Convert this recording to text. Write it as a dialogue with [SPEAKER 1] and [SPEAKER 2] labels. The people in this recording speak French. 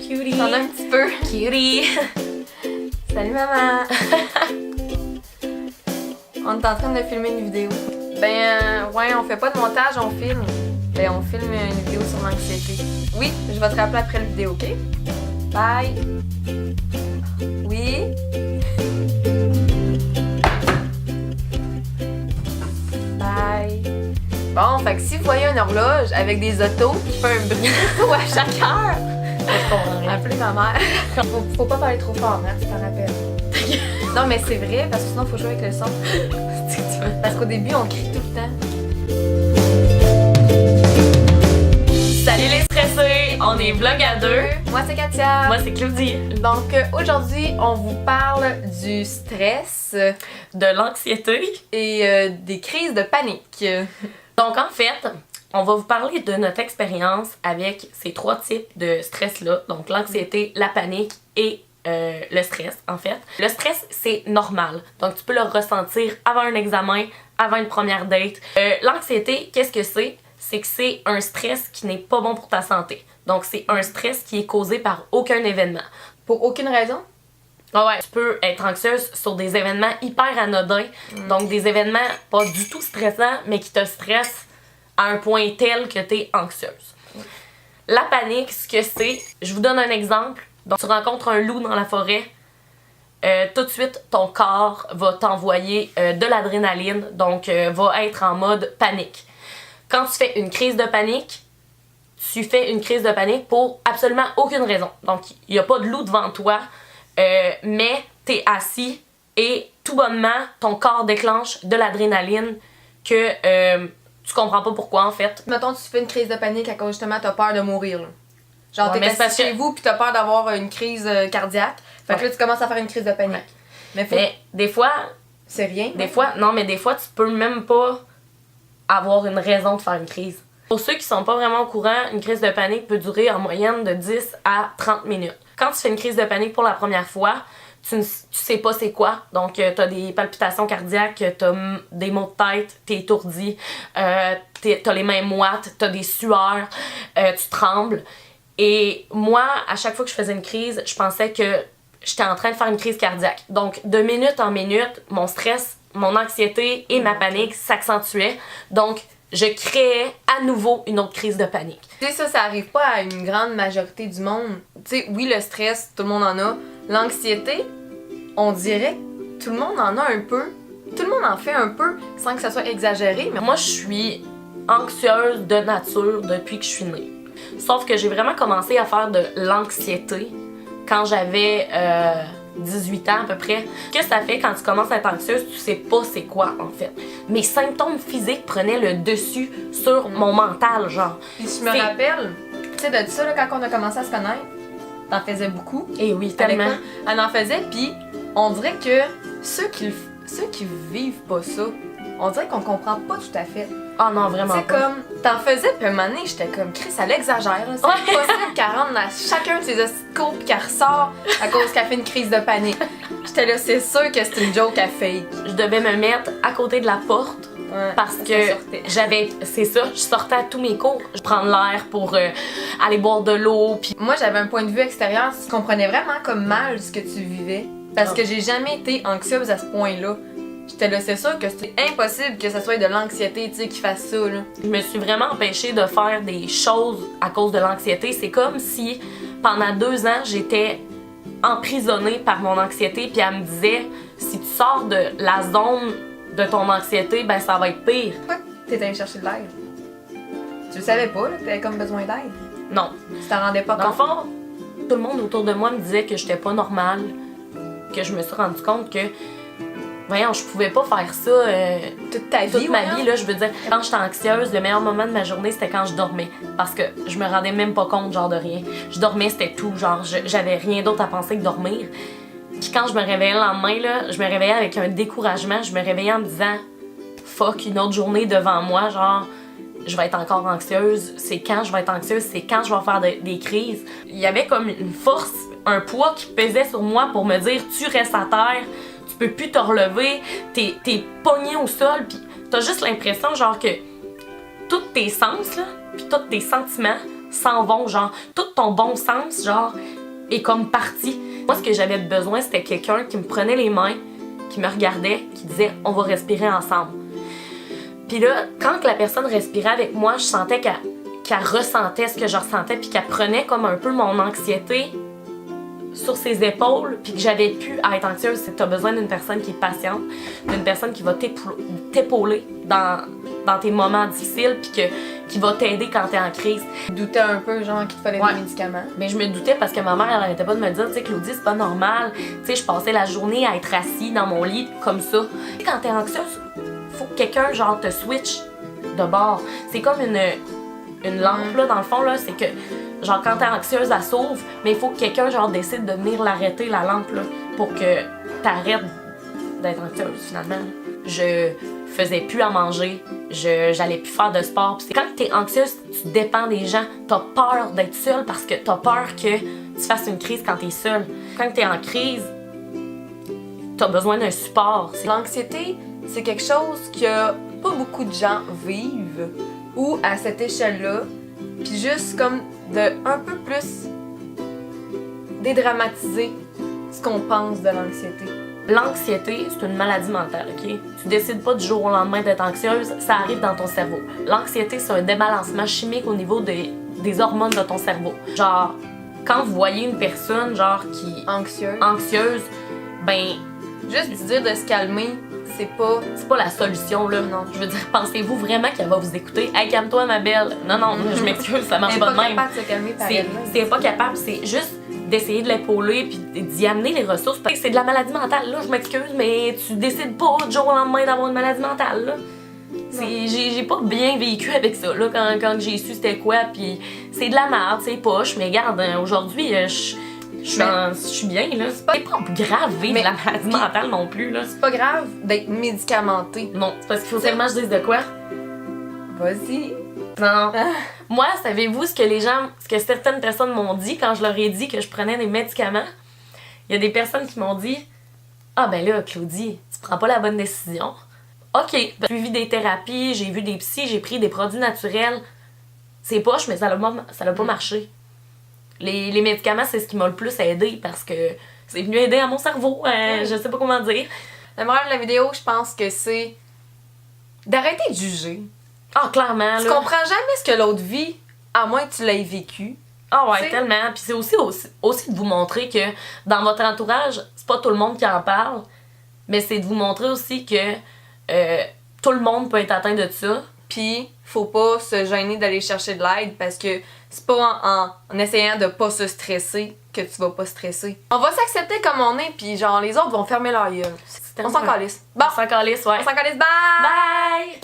[SPEAKER 1] cutie.
[SPEAKER 2] T'en as un petit peu.
[SPEAKER 1] Cutie.
[SPEAKER 2] Salut maman. On est en train de filmer une vidéo. Ouais, on fait pas de montage, on filme. On filme une vidéo sur l'anxiété. Oui, je vais te rappeler après la vidéo, ok? Bye. Oui. Bye. Bon, fait que si vous voyez une horloge avec des autos qui fait un bruit à chaque heure, appelez ma mère. Faut pas parler trop fort, hein, tu t'en rappelles. Non, mais c'est vrai, parce que sinon, faut jouer avec le son. Parce qu'au début, on crie tout le temps.
[SPEAKER 1] Salut les stressés, on est vlog à deux.
[SPEAKER 2] Moi, c'est Katia.
[SPEAKER 1] Moi c'est Claudie.
[SPEAKER 2] Donc, aujourd'hui, on vous parle du stress
[SPEAKER 1] De l'anxiété.
[SPEAKER 2] et des crises de panique.
[SPEAKER 1] Donc en fait, on va vous parler de notre expérience avec ces trois types de stress-là. Donc l'anxiété, la panique et le stress, en fait. Le stress, c'est normal. Donc tu peux le ressentir avant un examen, avant une première date. L'anxiété, qu'est-ce que c'est? C'est que c'est un stress qui n'est pas bon pour ta santé. Donc c'est un stress qui est causé par aucun événement.
[SPEAKER 2] Pour aucune raison?
[SPEAKER 1] Ouais, tu peux être anxieuse sur des événements hyper anodins, donc des événements pas du tout stressants, mais qui te stressent à un point tel que t'es anxieuse. La panique, ce que c'est, je vous donne un exemple. Donc, tu rencontres un loup dans la forêt, tout de suite, ton corps va t'envoyer de l'adrénaline, donc va être en mode panique. Quand tu fais une crise de panique, tu fais une crise de panique pour absolument aucune raison. Donc, il n'y a pas de loup devant toi, mais t'es assis et tout bonnement, ton corps déclenche de l'adrénaline que tu comprends pas pourquoi en fait.
[SPEAKER 2] Mettons, tu fais une crise de panique à cause justement t'as peur de mourir. Là. Genre,
[SPEAKER 1] Ouais, mais
[SPEAKER 2] t'es
[SPEAKER 1] c'est
[SPEAKER 2] assis
[SPEAKER 1] parce
[SPEAKER 2] chez vous pis t'as peur d'avoir une crise cardiaque. Fait que là, tu commences à faire une crise de panique.
[SPEAKER 1] Ouais.
[SPEAKER 2] Mais
[SPEAKER 1] Mais des fois,
[SPEAKER 2] c'est rien.
[SPEAKER 1] des fois tu peux même pas avoir une raison de faire une crise. Pour ceux qui sont pas vraiment au courant, une crise de panique peut durer en moyenne de 10 à 30 minutes. Quand tu fais une crise de panique pour la première fois, tu sais pas c'est quoi. Donc, t'as des palpitations cardiaques, t'as des maux de tête, t'es étourdi, t'as les mains moites, t'as des sueurs, tu trembles. Et moi, à chaque fois que je faisais une crise, je pensais que j'étais en train de faire une crise cardiaque. Donc, de minute en minute, mon stress, mon anxiété et ma panique s'accentuaient. Donc, je créais à nouveau une autre crise de panique.
[SPEAKER 2] Tu sais, ça arrive pas à une grande majorité du monde. Tu sais, oui, le stress, tout le monde en a. L'anxiété, on dirait que tout le monde en a un peu. Tout le monde en fait un peu sans que ça soit exagéré. Mais
[SPEAKER 1] Moi, je suis anxieuse de nature depuis que je suis née. Sauf que j'ai vraiment commencé à faire de l'anxiété quand j'avais 18 ans à peu près. Qu'est-ce que ça fait quand tu commences à être anxieuse? Tu sais pas c'est quoi en fait. Mes symptômes physiques prenaient le dessus sur mon mental, genre.
[SPEAKER 2] puis je me rappelle, tu sais, de ça, là, quand on a commencé à se connaître, t'en faisais beaucoup.
[SPEAKER 1] Et oui,
[SPEAKER 2] Avec
[SPEAKER 1] tellement.
[SPEAKER 2] moi. Elle en faisait, puis on dirait que ceux qui vivent pas ça, on dirait qu'on comprend pas tout à fait.
[SPEAKER 1] Oh non, vraiment
[SPEAKER 2] C'est
[SPEAKER 1] pas.
[SPEAKER 2] comme, t'en faisais, puis à un moment donné, j'étais comme, Chris, elle exagère, là. C'est impossible qu'elle rentre dans chacun de ses hosties de cours puis qu'elle ressort à cause qu'elle fait une crise de panique. J'étais là, c'est sûr que c'est une joke à fake.
[SPEAKER 1] Je devais me mettre à côté de la porte
[SPEAKER 2] Ouais,
[SPEAKER 1] parce
[SPEAKER 2] ça
[SPEAKER 1] que
[SPEAKER 2] sortait.
[SPEAKER 1] c'est ça, je sortais à tous mes cours. Je prends l'air pour aller boire de l'eau, puis
[SPEAKER 2] Moi, j'avais un point de vue extérieur, je comprenais vraiment comme mal ce que tu vivais. Parce que j'ai jamais été anxieuse à ce point-là. J'étais là, c'est sûr que c'est impossible que ce soit de l'anxiété, tu sais, qui fasse ça, là.
[SPEAKER 1] je me suis vraiment empêchée de faire des choses à cause de l'anxiété. C'est comme si pendant 2 ans, j'étais emprisonnée par mon anxiété, puis elle me disait, si tu sors de la zone de ton anxiété, ben ça va être pire.
[SPEAKER 2] Pourquoi t'es allée chercher de l'aide? Tu le savais pas, là, que t'avais comme besoin d'aide.
[SPEAKER 1] Non.
[SPEAKER 2] Tu t'en rendais pas
[SPEAKER 1] Dans le
[SPEAKER 2] compte.
[SPEAKER 1] fond, tout le monde autour de moi me disait que j'étais pas normale, que je me suis rendu compte que, voyons, je pouvais pas faire ça
[SPEAKER 2] Toute ta vie,
[SPEAKER 1] toute ma
[SPEAKER 2] voyons.
[SPEAKER 1] vie, là, je veux dire, quand j'étais anxieuse, le meilleur moment de ma journée, c'était quand je dormais. Parce que je me rendais même pas compte, genre, de rien. Je dormais, c'était tout, genre, j'avais rien d'autre à penser que dormir. Puis quand je me réveillais le lendemain, là, je me réveillais avec un découragement. Je me réveillais en me disant, fuck, une autre journée devant moi, genre, je vais être encore anxieuse. C'est quand je vais être anxieuse, c'est quand je vais faire des crises. Il y avait comme une force, un poids qui pesait sur moi pour me dire, tu restes à terre, tu peux plus te relever, t'es pogné au sol, pis t'as juste l'impression, genre, que tous tes sens, là, pis tous tes sentiments s'en vont, genre, tout ton bon sens, genre, est comme partie. Moi, ce que j'avais besoin, c'était quelqu'un qui me prenait les mains, qui me regardait, qui disait « on va respirer ensemble ». Puis là, quand la personne respirait avec moi, je sentais qu'elle ressentait ce que je ressentais, puis qu'elle prenait comme un peu mon anxiété sur ses épaules, puis que j'avais pu être anxieuse. C'est que t'as besoin d'une personne qui est patiente, d'une personne qui va t'épauler dans tes moments difficiles, puis qui va t'aider quand t'es en crise.
[SPEAKER 2] Tu doutais un peu, genre, qu'il te fallait des médicaments?
[SPEAKER 1] Mais je me doutais parce que ma mère, elle arrêtait pas de me dire, tu sais, Claudie, c'est pas normal. Tu sais, je passais la journée à être assise dans mon lit comme ça. Quand t'es anxieuse, faut que quelqu'un, genre, te switch de bord. C'est comme une lampe, là, dans le fond, là, c'est que, genre, quand t'es anxieuse, elle s'ouvre, mais il faut que quelqu'un, genre, décide de venir l'arrêter, la lampe, là, pour que t'arrêtes d'être anxieuse, finalement. Je faisais plus à manger, j'allais plus faire de sport. Puis quand t'es anxieuse, tu dépends des gens. T'as peur d'être seule parce que t'as peur que tu fasses une crise quand t'es seule. Quand t'es en crise, t'as besoin d'un support.
[SPEAKER 2] L'anxiété, c'est quelque chose que pas beaucoup de gens vivent ou à cette échelle-là, puis juste comme de un peu plus dédramatiser ce qu'on pense de l'anxiété.
[SPEAKER 1] L'anxiété, c'est une maladie mentale, OK? Tu décides pas du jour au lendemain d'être anxieuse, ça arrive dans ton cerveau. L'anxiété, c'est un débalancement chimique au niveau des hormones de ton cerveau. Genre, quand vous voyez une personne, genre, qui est anxieuse, ben...
[SPEAKER 2] Juste dire de se calmer, c'est pas
[SPEAKER 1] la solution, là.
[SPEAKER 2] Non.
[SPEAKER 1] Je veux dire, pensez-vous vraiment qu'elle va vous écouter? Hey, calme-toi, ma belle. Non, non, je m'excuse, ça marche pas de même.
[SPEAKER 2] Elle est pas capable de se calmer par elle-même.
[SPEAKER 1] C'est pas capable, c'est juste d'essayer de l'épauler puis d'y amener les ressources. C'est de la maladie mentale, là, je m'excuse, mais tu décides pas du jour au lendemain d'avoir une maladie mentale, là. J'ai pas bien vécu avec ça, là, quand j'ai su c'était quoi, puis c'est de la merde, c'est poche, mais regarde, aujourd'hui, je suis bien, là. C'est pas grave vivre la maladie mentale non plus, là.
[SPEAKER 2] C'est pas grave d'être médicamenté.
[SPEAKER 1] Non, c'est parce qu'il faut tellement que je dise de quoi.
[SPEAKER 2] Vas-y.
[SPEAKER 1] Non. Moi, savez-vous ce que certaines personnes m'ont dit quand je leur ai dit que je prenais des médicaments? Il y a des personnes qui m'ont dit « Ah ben là, Claudie, tu prends pas la bonne décision. » OK, j'ai suivi des thérapies, j'ai vu des psys, j'ai pris des produits naturels. C'est poche, mais ça l'a pas marché. Les médicaments, c'est ce qui m'a le plus aidé parce que c'est venu aider à mon cerveau. Je sais pas comment dire.
[SPEAKER 2] La morale de la vidéo, je pense que c'est d'arrêter de juger.
[SPEAKER 1] Ah, clairement,
[SPEAKER 2] Tu
[SPEAKER 1] là.
[SPEAKER 2] comprends jamais ce que l'autre vit, à moins que tu l'aies vécu.
[SPEAKER 1] Ah ouais,
[SPEAKER 2] t'sais.
[SPEAKER 1] tellement. Puis c'est aussi de vous montrer que dans votre entourage, c'est pas tout le monde qui en parle, mais c'est de vous montrer aussi que tout le monde peut être atteint de ça.
[SPEAKER 2] Puis, faut pas se gêner d'aller chercher de l'aide parce que c'est pas en essayant de pas se stresser que tu vas pas stresser. On va s'accepter comme on est, puis genre les autres vont fermer leur gueule. On s'en calisse.
[SPEAKER 1] Bon, on s'en calisse, ouais.
[SPEAKER 2] On s'en calisse, bye!
[SPEAKER 1] Bye!